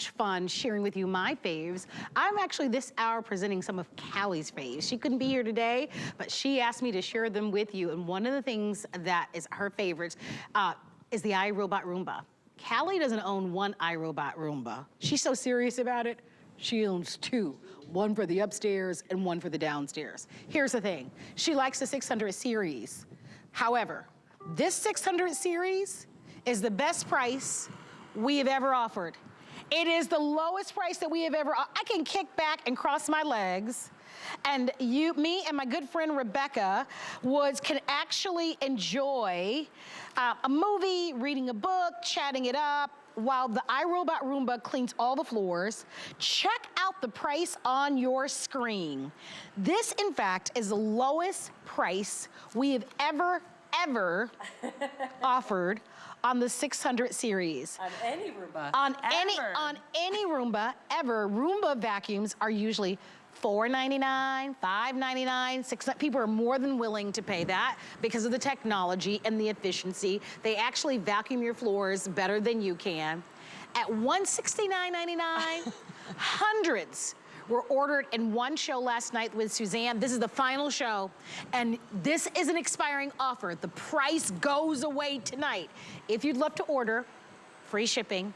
fun sharing with you my faves. I'm actually this hour presenting some of Callie's faves. She couldn't be here today, but she asked me to share them with you. And one of the things that is her favorites is the iRobot Roomba. Callie doesn't own one iRobot Roomba. She's so serious about it, she owns two. One for the upstairs and one for the downstairs. Here's the thing, she likes the 600 series. However, this 600 series is the best price we have ever offered. It is the lowest price that we have ever, I can kick back and cross my legs, and me and my good friend Rebecca can actually enjoy a movie, reading a book, chatting it up, while the iRobot Roomba cleans all the floors. Check out the price on your screen. This, in fact, is the lowest price we have ever offered on the 600 series. On any Roomba. On any Roomba ever. Roomba vacuums are usually $4.99, $5.99, $6. People are more than willing to pay that because of the technology and the efficiency. They actually vacuum your floors better than you can. At $169.99, hundreds were ordered in one show last night with Suzanne. This is the final show, and this is an expiring offer. The price goes away tonight. If you'd love to order, free shipping,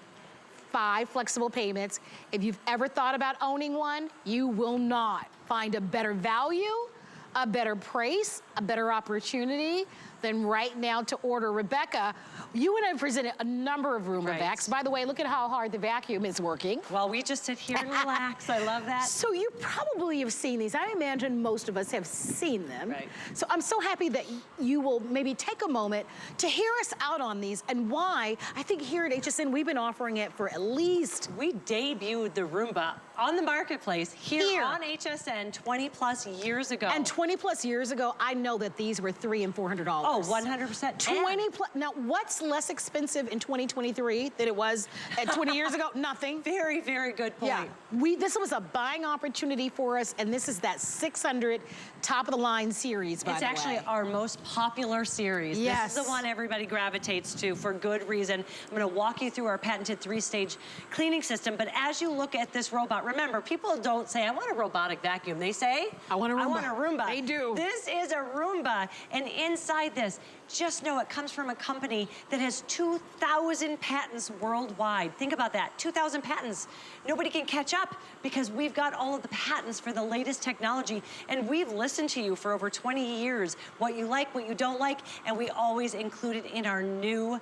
5 flexible payments. If you've ever thought about owning one, you will not find a better value, a better price, a better opportunity than right now to order. Rebecca, you and I presented a number of Roomba vacs. By the way, look at how hard the vacuum is working. Well, we just sit here and relax. I love that. So you probably have seen these. I imagine most of us have seen them. Right. So I'm so happy that you will maybe take a moment to hear us out on these and why. I think here at HSN, we've been offering it for at least... We debuted the Roomba on the marketplace here on HSN 20 plus years ago. And 20 plus years ago, I know that these were $300 and $400. Oh, 100%. 20 plus. Now, what's less expensive in 2023 than it was 20 years ago? Nothing. Very, very good point. Yeah, this was a buying opportunity for us, and this is that 600 top of the line series, by the way. It's actually our most popular series. Yes. This is the one everybody gravitates to for good reason. I'm gonna walk you through our patented 3-stage cleaning system, but as you look at this robot, remember, people don't say, I want a robotic vacuum. They say, I want a Roomba. I want a Roomba. They do. This is a Roomba, and inside this, just know it comes from a company that has 2,000 patents worldwide. Think about that, 2,000 patents. Nobody can catch up because we've got all of the patents for the latest technology, and we've listened to you for over 20 years, what you like, what you don't like, and we always include it in our new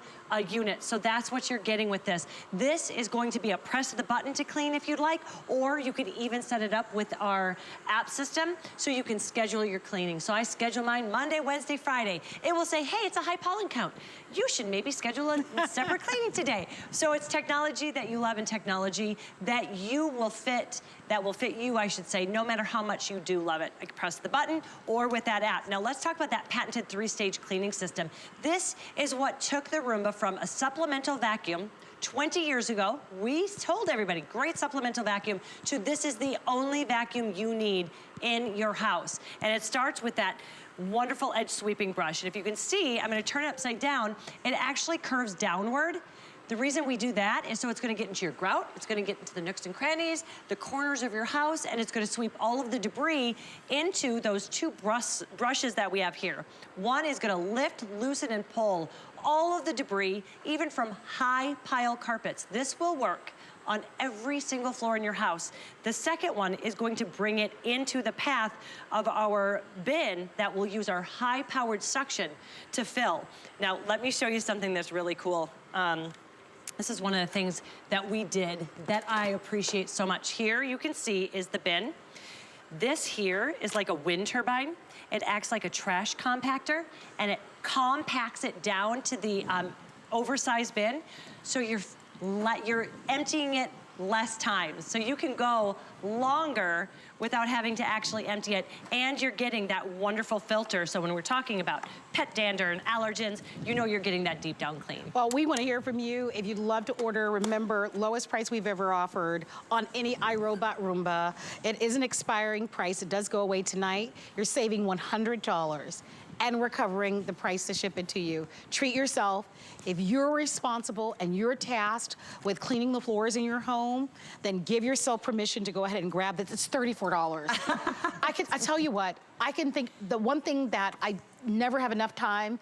unit. So that's what you're getting with this. This is going to be a press of the button to clean if you'd like, or you could even set it up with our app system so you can schedule your cleaning. So I schedule mine Monday, Wednesday, Friday. It will say, hey, it's a high pollen count. You should maybe schedule a separate cleaning today. So it's technology that you love and technology that will fit you, I should say, no matter how much you do love it. I can press the button or with that app. Now let's talk about that patented 3-stage cleaning system. This is what took the Roomba from a supplemental vacuum 20 years ago. We told everybody, great supplemental vacuum, to this is the only vacuum you need in your house. And it starts with that wonderful edge sweeping brush. And if you can see, I'm gonna turn it upside down, it actually curves downward. The reason we do that is so it's gonna get into your grout, it's gonna get into the nooks and crannies, the corners of your house, and it's gonna sweep all of the debris into those 2 brushes that we have here. One is gonna lift, loosen, and pull all of the debris, even from high pile carpets. This will work on every single floor in your house. The second one is going to bring it into the path of our bin that will use our high-powered suction to fill. Now, let me show you something that's really cool. This is one of the things that we did that I appreciate so much. Here you can see is the bin. This here is like a wind turbine. It acts like a trash compactor, and it compacts it down to the oversized bin, so you're emptying it less times. So you can go longer without having to actually empty it, and you're getting that wonderful filter. So when we're talking about pet dander and allergens, you know you're getting that deep down clean. Well, we want to hear from you. If you'd love to order, remember, lowest price we've ever offered on any iRobot Roomba. It is an expiring price. It does go away tonight. You're saving $100. and we're covering the price to ship it to you. Treat yourself. If you're responsible and you're tasked with cleaning the floors in your home, then give yourself permission to go ahead and grab this. It's $34. I tell you what, I can think the one thing that I never have enough time,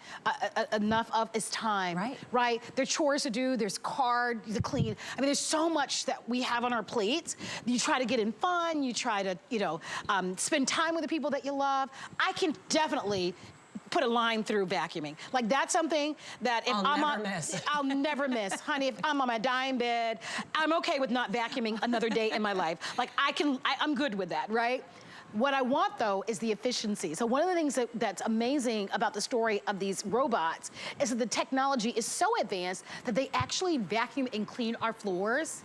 enough of is time. Right. Right? There's chores to do, there's card to clean. I mean, there's so much that we have on our plates. You try to get in fun, you try to, spend time with the people that you love. I can definitely put a line through vacuuming. Like that's something that if I'll never miss. Honey, if I'm on my dying bed, I'm okay with not vacuuming another day in my life. Like I'm good with that, right? What I want, though, is the efficiency. So one of the things that's amazing about the story of these robots is that the technology is so advanced that they actually vacuum and clean our floors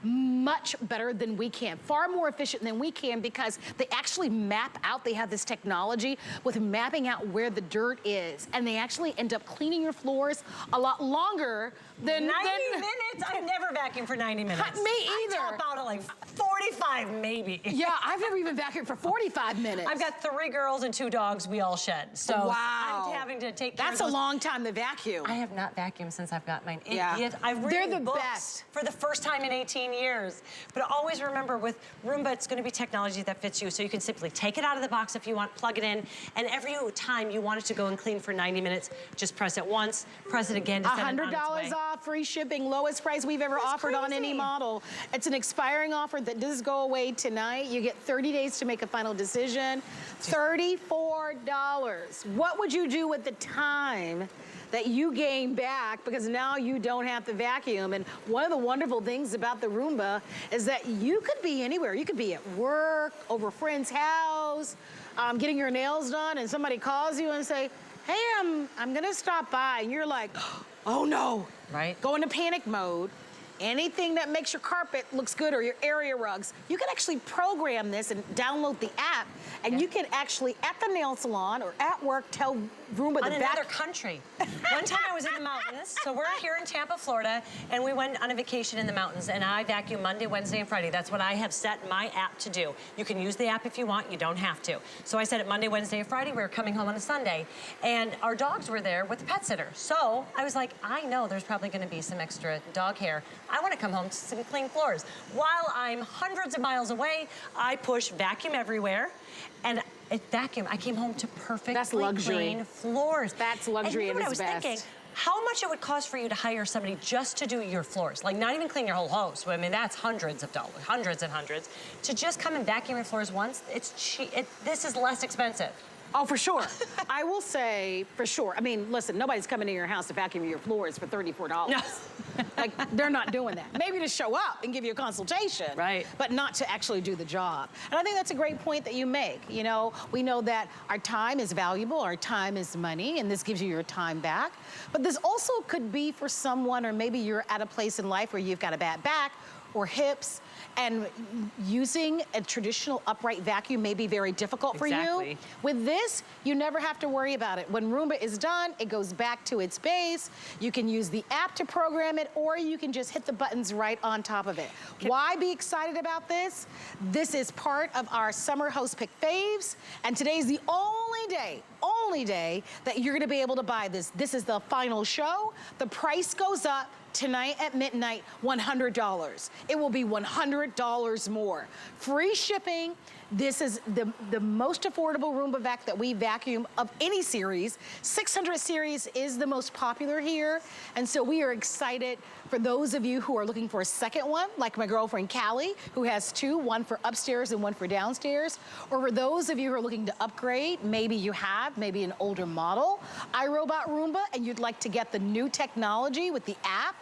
much better than we can, far more efficient than we can, because they actually map out, they have this technology with mapping out where the dirt is, and they actually end up cleaning your floors a lot longer than 90 minutes? I've never vacuumed for 90 minutes. Me either. I top out at like 45 maybe. Yeah, I've never even vacuumed for 45 minutes. I've got 3 girls and 2 dogs we all shed. So wow. I'm having to take care That's of those. a long time to vacuum. I have not vacuumed since I've got mine. Yeah. I've They're written the books best. for the first time in 18 years. But always remember, with Roomba, it's going to be technology that fits you. So you can simply take it out of the box if you want, plug it in, and every time you want it to go and clean for 90 minutes, just press it once, press it again to send it on its way. $100 off, free shipping, lowest price we've ever offered on any model. It's an expiring offer that does go away tonight. You get 30 days to make a final decision. $34. What would you do with the time that you gain back, because now you don't have to vacuum? And one of the wonderful things about the Roomba is that you could be anywhere. You could be at work, over a friend's house, getting your nails done, and somebody calls you and say, hey, I'm gonna stop by. And you're like, oh no. Right. Go into panic mode. Anything that makes your carpet looks good or your area rugs, you can actually program this and download the app, and you can actually, at the nail salon or at work, tell Roomba in another country. One time I was in the mountains, so we're here in Tampa, Florida, and we went on a vacation in the mountains, and I vacuum Monday, Wednesday, and Friday. That's what I have set my app to do. You can use the app if you want, you don't have to. So I set it Monday, Wednesday, and Friday. We were coming home on a Sunday, and our dogs were there with the pet sitter. So I was like, I know there's probably gonna be some extra dog hair. I wanna come home to some clean floors. While I'm hundreds of miles away, I push vacuum everywhere, and I came home to perfectly clean floors. That's luxury at its best. And you know what I was thinking? How much it would cost for you to hire somebody just to do your floors? Like, not even clean your whole house. I mean, that's hundreds of dollars, hundreds and hundreds. To just come and vacuum your floors once, it's cheap. This is less expensive. Oh, for sure. I will say, for sure. I mean, listen, nobody's coming to your house to vacuum your floors for $34. No. Like, they're not doing that. Maybe to show up and give you a consultation. Right. But not to actually do the job. And I think that's a great point that you make. You know, we know that our time is valuable, our time is money, and this gives you your time back. But this also could be for someone, or maybe you're at a place in life where you've got a bad back or hips, and using a traditional upright vacuum may be very difficult for you. With this, you never have to worry about it. When Roomba is done, it goes back to its base. You can use the app to program it, or you can just hit the buttons right on top of it. Why be excited about this? This is part of our summer host pick faves, and today's the only day that you're gonna be able to buy this. This is the final show. The price goes up tonight at midnight, $100. It will be $100 more. Free shipping. This is the most affordable Roomba vac that we vacuum of any series. 600 series is the most popular here. And so we are excited for those of you who are looking for a second one, like my girlfriend Callie, who has 2, one for upstairs and one for downstairs. Or for those of you who are looking to upgrade, maybe you have, maybe an older model, iRobot Roomba, and you'd like to get the new technology with the app,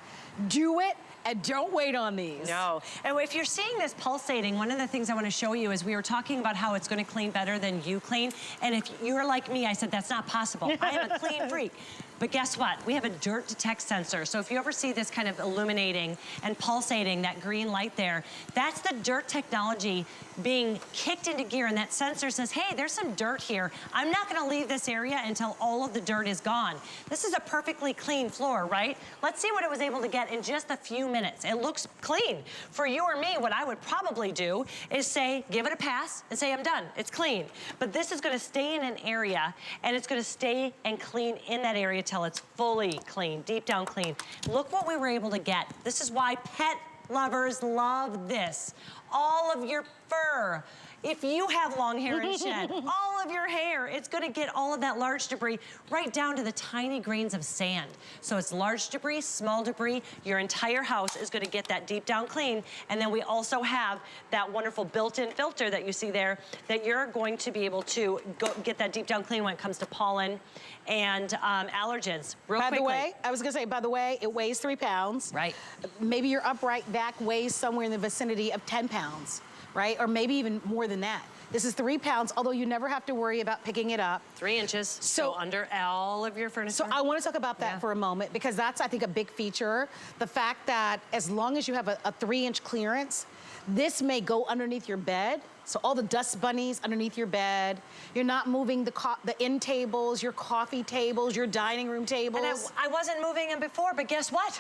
do it. And don't wait on these. No. And if you're seeing this pulsating, one of the things I want to show you is we were talking about how it's going to clean better than you clean. And if you're like me, I said, that's not possible. I am a clean freak. But guess what? We have a dirt detect sensor. So if you ever see this kind of illuminating and pulsating, that green light there, that's the dirt technology being kicked into gear, and that sensor says, hey, there's some dirt here. I'm not gonna leave this area until all of the dirt is gone. This is a perfectly clean floor, right? Let's see what it was able to get in just a few minutes. It looks clean. For you or me, what I would probably do is say, give it a pass and say, I'm done, it's clean. But this is gonna stay in an area, and it's gonna stay and clean in that area till it's fully clean, deep down clean. Look what we were able to get. This is why pet lovers love this. All of your fur. If you have long hair and shed, all of your hair, it's gonna get all of that large debris right down to the tiny grains of sand. So it's large debris, small debris, your entire house is gonna get that deep down clean. And then we also have that wonderful built-in filter that you see there that you're going to be able to go get that deep down clean when it comes to pollen and allergens. Real quickly. By the way, I was gonna say, by the way, it weighs 3 pounds. Right. Maybe your upright vac weighs somewhere in the vicinity of 10 pounds. Right? Or maybe even more than that. This is 3 pounds, although you never have to worry about picking it up. 3 inches, so under all of your furniture. So I want to talk about that for a moment, because that's, I think, a big feature. The fact that as long as you have a 3-inch clearance, this may go underneath your bed. So all the dust bunnies underneath your bed. You're not moving the end tables, your coffee tables, your dining room tables. And I wasn't moving them before, but guess what?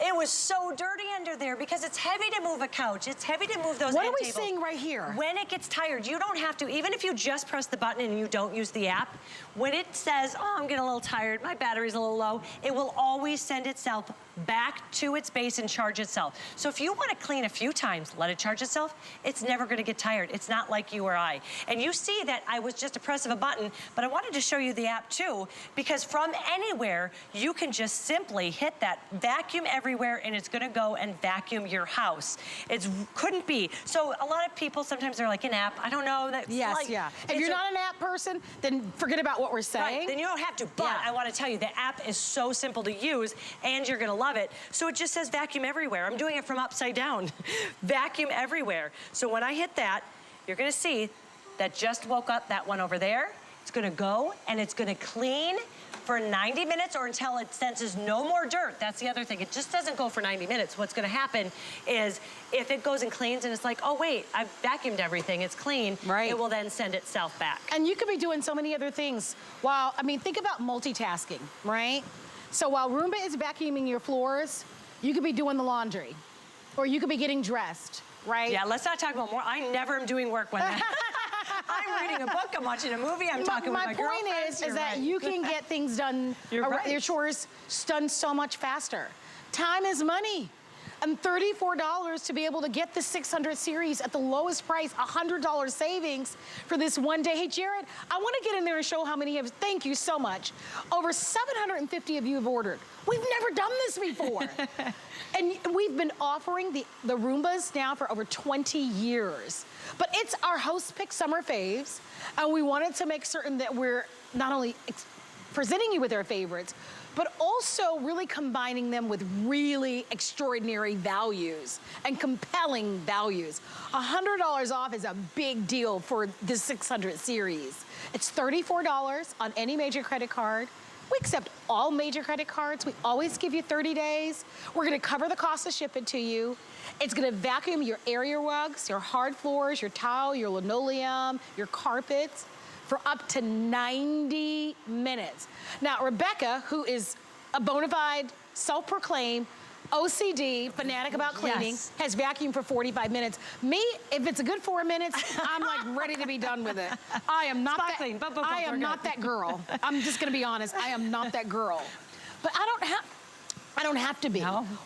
It was so dirty under there because it's heavy to move a couch. It's heavy to move those What end are we tables. seeing right here? When it gets tired, you don't have to, even if you just press the button and you don't use the app, when it says, oh, I'm getting a little tired, my battery's a little low, it will always send itself back to its base and charge itself. So if you want to clean a few times, let it charge itself, it's never going to get tired. It's not like you or I. And you see that I was just a press of a button, but I wanted to show you the app too, because from anywhere, you can just simply hit that vacuum everywhere, and it's going to go and vacuum your house. It couldn't be. So a lot of people, sometimes they're like, an app, I don't know. That Yes, like, yeah. If you're not an app person, then forget about what we're saying. Right, then you don't have to, but I want to tell you, the app is so simple to use, and you're going to love it. So it just says vacuum everywhere. I'm doing it from upside down. Vacuum everywhere. So when I hit that, you're going to see that just woke up that one over there. It's going to go, and it's going to clean for 90 minutes or until it senses no more dirt. That's the other thing. It just doesn't go for 90 minutes. What's going to happen is if it goes and cleans and it's like, oh, wait, I've vacuumed everything, it's clean, right, it will then send itself back. And you could be doing so many other things. While, I mean, think about multitasking, right? So while Roomba is vacuuming your floors, you could be doing the laundry, or you could be getting dressed, right? Yeah, let's not talk about more. I never am doing work when I'm reading a book, I'm watching a movie, I'm talking with my girlfriends. My point is that you can get things done, your chores done so much faster. Time is money. And $34 to be able to get the 600 series at the lowest price, $100 savings for this one day. Hey, Jared, I want to get in there and show how many have, thank you so much. Over 750 of you have ordered. We've never done this before. And we've been offering the Roombas now for over 20 years. But it's our host pick summer faves, and we wanted to make certain that we're not only presenting you with our favorites, but also really combining them with really extraordinary values and compelling values. $100 off is a big deal for the 600 series. It's $34 on any major credit card. We accept all major credit cards. We always give you 30 days. We're gonna cover the cost to ship it to you. It's gonna vacuum your area rugs, your hard floors, your tile, your linoleum, your carpets, for up to 90 minutes. Now, Rebecca, who is a bona fide, self-proclaimed OCD fanatic about cleaning, has vacuumed for 45 minutes. Me, if it's a good 4 minutes, I'm like ready to be done with it. I am not that girl. I'm just gonna be honest, I am not that girl. But I don't have to be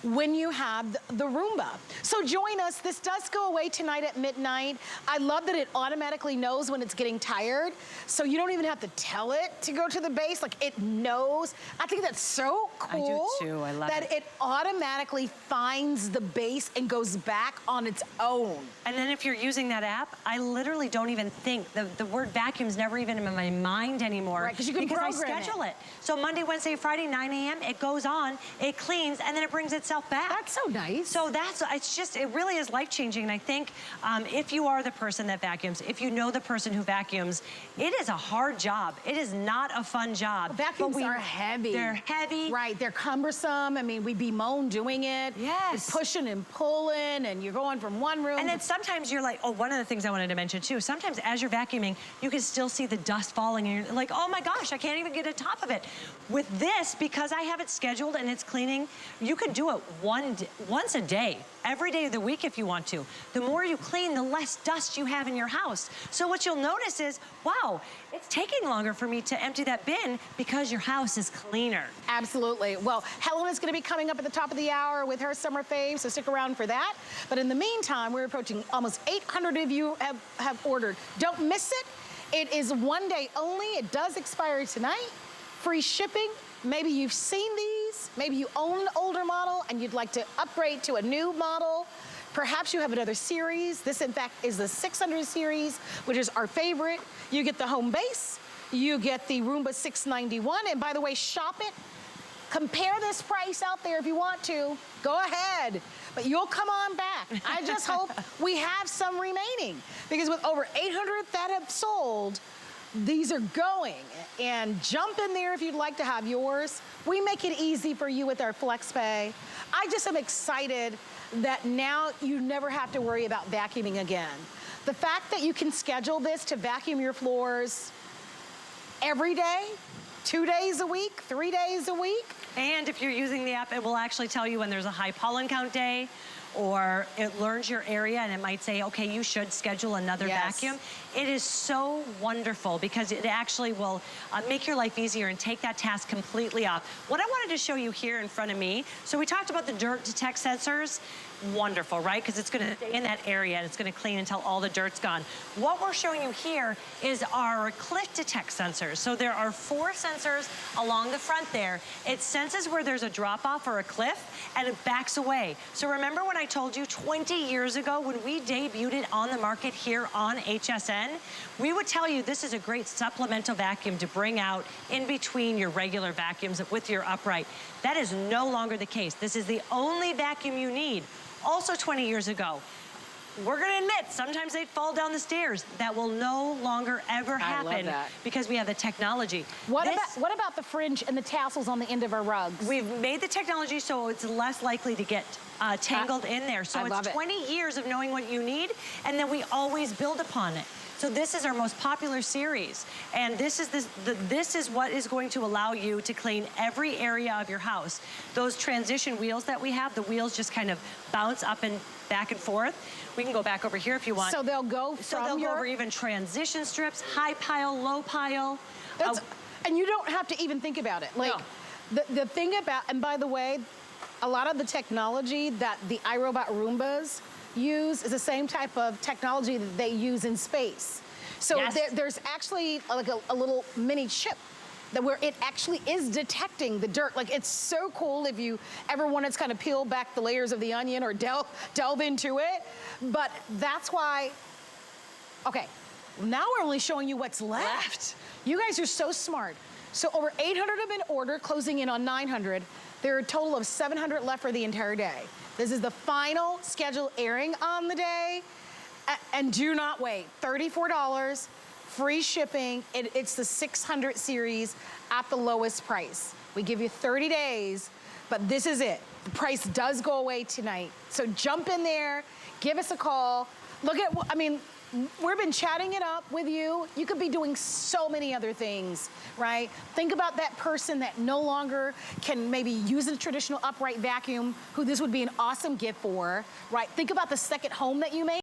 when you have the Roomba. So join us. This does go away tonight at midnight. I love that it automatically knows when it's getting tired, so you don't even have to tell it to go to the base. Like, it knows. I think that's so cool. I do too. I love that it automatically finds the base and goes back on its own. And then if you're using that app, I literally don't even think, the word vacuum's never even in my mind anymore. Right, because you can program I schedule it. So Monday, Wednesday, Friday, 9 a.m., it goes on, it cleans, and then it brings itself back. That's so nice. So it really is life-changing. And I think if you are the person that vacuums, if you know the person who vacuums, it is a hard job. It is not a fun job. Vacuums are heavy. They're heavy. Right, they're cumbersome. I mean, we bemoan doing it. Yes. You're pushing and pulling, and you're going from one room. And then sometimes you're like, oh, one of the things I wanted to mention too, sometimes as you're vacuuming, you can still see the dust falling, and you're like, oh my gosh, I can't even get on top of it. With this, because I have it scheduled and it's cleaning, you can do it once a day, every day of the week if you want to. The more you clean, the less dust you have in your house. So what you'll notice is, wow, it's taking longer for me to empty that bin because your house is cleaner. Absolutely. Well, Helena's going to be coming up at the top of the hour with her summer fave, so stick around for that. But in the meantime, we're approaching almost 800 of you have ordered. Don't miss it. It is one day only. It does expire tonight. Free shipping. Maybe you've seen these. Maybe you own an older model and you'd like to upgrade to a new model. Perhaps you have another series. This, in fact, is the 600 series, which is our favorite. You get the home base. You get the Roomba 691. And by the way, shop it. Compare this price out there if you want to. Go ahead. But you'll come on back. I just hope we have some remaining. Because with over 800 that have sold, these are going. And jump in there if you'd like to have yours. We make it easy for you with our FlexPay. I just am excited that now you never have to worry about vacuuming again. The fact that you can schedule this to vacuum your floors every day, 2 days a week, 3 days a week. And if you're using the app, it will actually tell you when there's a high pollen count day, or it learns your area and it might say, okay, you should schedule another vacuum. It is so wonderful because it actually will make your life easier and take that task completely off. What I wanted to show you here in front of me, so we talked about the dirt detect sensors. Wonderful, right? Because it's gonna stay in that area and it's gonna clean until all the dirt's gone. What we're showing you here is our cliff detect sensors. So there are 4 sensors along the front there. It senses where there's a drop off or a cliff and it backs away. So remember when I told you 20 years ago when we debuted it on the market here on HSN, we would tell you this is a great supplemental vacuum to bring out in between your regular vacuums with your upright. That is no longer the case. This is the only vacuum you need. Also 20 years ago, we're gonna admit, sometimes they'd fall down the stairs. That will no longer ever happen because we have the technology. What about the fringe and the tassels on the end of our rugs? We've made the technology so it's less likely to get tangled in there. So it's 20 years of knowing what you need, and then we always build upon it. So this is our most popular series, and this is what is going to allow you to clean every area of your house. Those transition wheels that we have, the wheels just kind of bounce up and back and forth. We can go back over here if you want. So they'll go go over even transition strips, high pile, low pile. And you don't have to even think about it. Like the thing about, and by the way, a lot of the technology that the iRobot Roombas use is the same type of technology that they use in space. So there's actually like a little mini chip that where it actually is detecting the dirt. Like, it's so cool if you ever want to kind of peel back the layers of the onion or delve into it. But that's why, okay, now we're only showing you what's left. You guys are so smart. So over 800 have been ordered, closing in on 900. There are a total of 700 left for the entire day. This is the final scheduled airing on the day. And do not wait, $34, free shipping. It's the 600 series at the lowest price. We give you 30 days, but this is it. The price does go away tonight. So jump in there, give us a call. Look at, I mean, we've been chatting it up with you. You could be doing so many other things, right? Think about that person that no longer can maybe use a traditional upright vacuum, who this would be an awesome gift for, right? Think about the second home that you made.